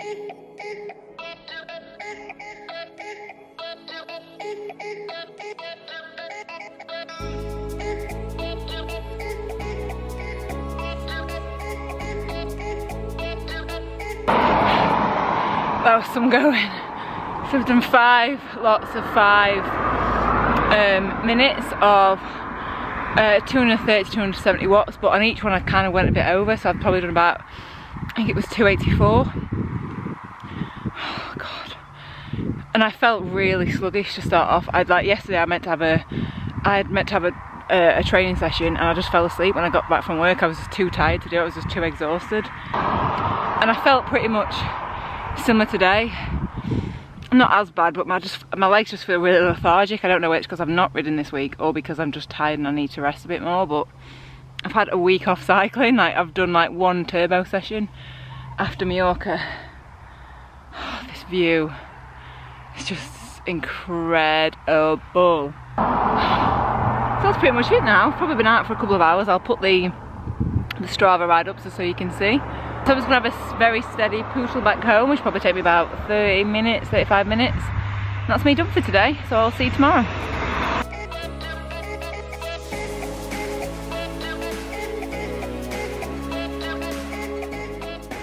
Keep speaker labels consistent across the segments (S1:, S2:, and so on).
S1: That was some going. So we've done 5 lots of 5 minutes of 230 to 270 watts, but on each one I kind of went a bit over, so I've probably done about, I think it was 284. Oh god. And I felt really sluggish to start off. Yesterday I meant to have a training session, and I just fell asleep when I got back from work. I was just too tired to do it, I was just too exhausted. And I felt pretty much similar today. Not as bad, but my legs just feel really lethargic. I don't know whether it's because I've not ridden this week or because I'm just tired and I need to rest a bit more, but I've had a week off cycling. Like, I've done like 1 turbo session after Mallorca. Oh, this view is just incredible. So that's pretty much it now. I've probably been out for a couple of hours. I'll put the Strava ride up so you can see. So I'm just going to have a very steady poodle back home, which will probably take me about 30 minutes, 35 minutes. And that's me done for today, so I'll see you tomorrow.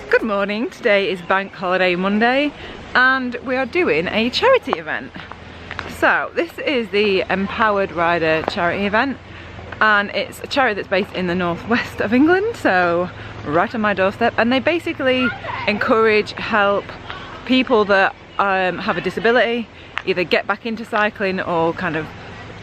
S1: Good morning, today is Bank Holiday Monday and we are doing a charity event. So this is the Empowered Rider charity event, and it's a charity that's based in the northwest of England, so right on my doorstep, and they basically encourage, help people that have a disability either get back into cycling or kind of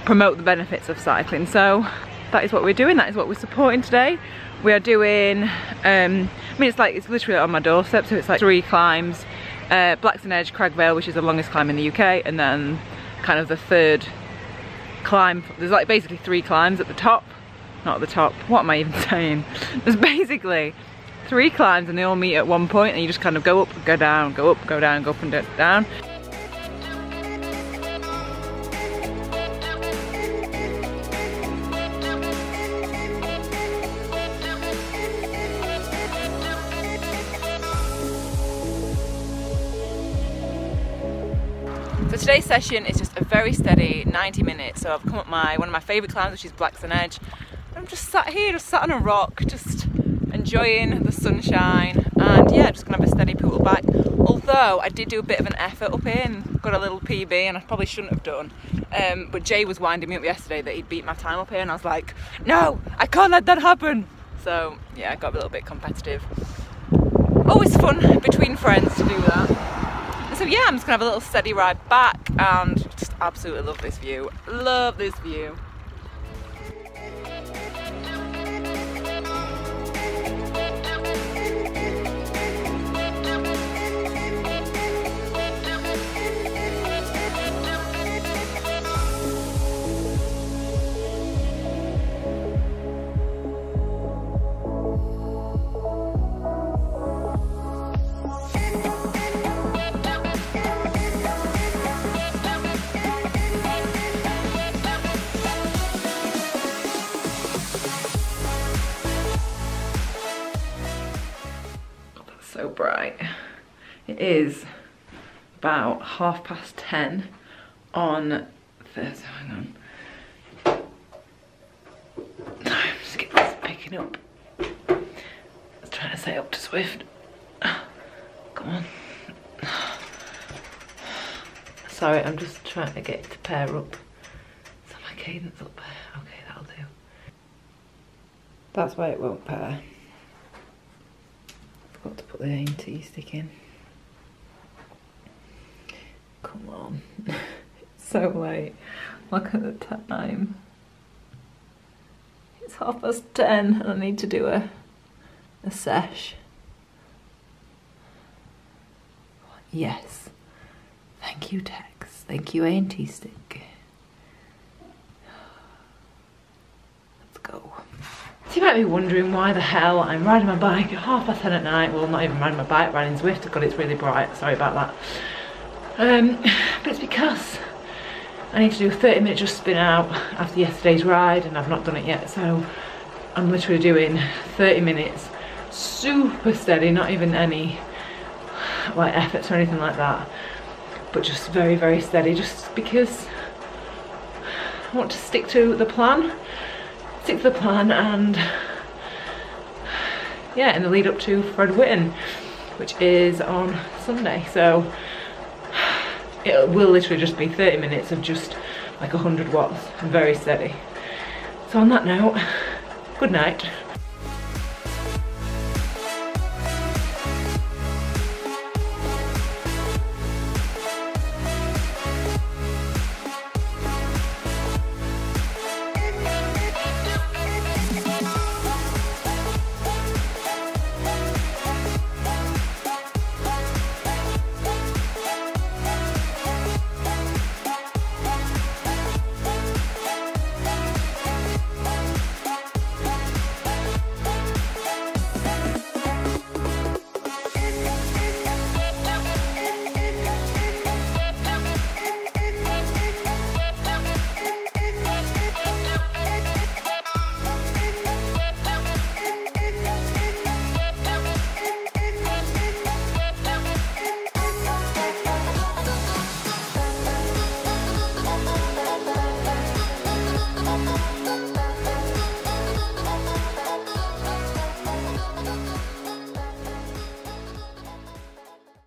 S1: promote the benefits of cycling. So that is what we're doing, that is what we're supporting today. We are doing, I mean it's literally on my doorstep, so it's like 3 climbs, Blackstone Edge, Cragvale, which is the longest climb in the UK, and then kind of the 3rd climb. There's like basically 3 climbs at the top. Not at the top, what am I even saying? There's basically 3 climbs and they all meet at one point, and you just kind of go up, go down, go up, go down, go up and down. So today's session is just a very steady 90 minutes. So I've come up one of my favourite climbs, which is Blackstone Edge. I'm just sat here, just sat on a rock, just enjoying the sunshine, and yeah, just gonna have a steady poodle back. Although I did do a bit of an effort up here and got a little PB, and I probably shouldn't have done. But Jay was winding me up yesterday that he'd beat my time up here, and I was like, no, I can't let that happen. So yeah, I got a little bit competitive. Always fun between friends to do that. And so yeah, I'm just gonna have a little steady ride back, and just absolutely love this view. Love this view. So bright. It is about 10:30 on Thursday. Hang on. I'm just getting this picking up. I was trying to say up to Swift. Come on. Sorry, I'm just trying to get it to pair up. So my cadence up there. Okay, that'll do. That's why it won't pair. Got to put the A&T stick in. Come on. It's so late. Look at the time. It's 10:30 and I need to do a sesh. Yes. Thank you, Tex. Thank you, A&T stick. Let's go. So you might be wondering why the hell I'm riding my bike at 10:30 at night. Well, I'm not even riding my bike, riding Zwift because it's really bright. Sorry about that. But it's because I need to do a 30-minute just spin out after yesterday's ride, and I've not done it yet. So I'm literally doing 30 minutes, super steady, not even any like efforts or anything like that, but just very, very steady, just because I want to stick to the plan, and yeah, in the lead up to Fred Whitton, which is on Sunday. So it will literally just be 30 minutes of just like 100 watts, very steady. So on that note, good night.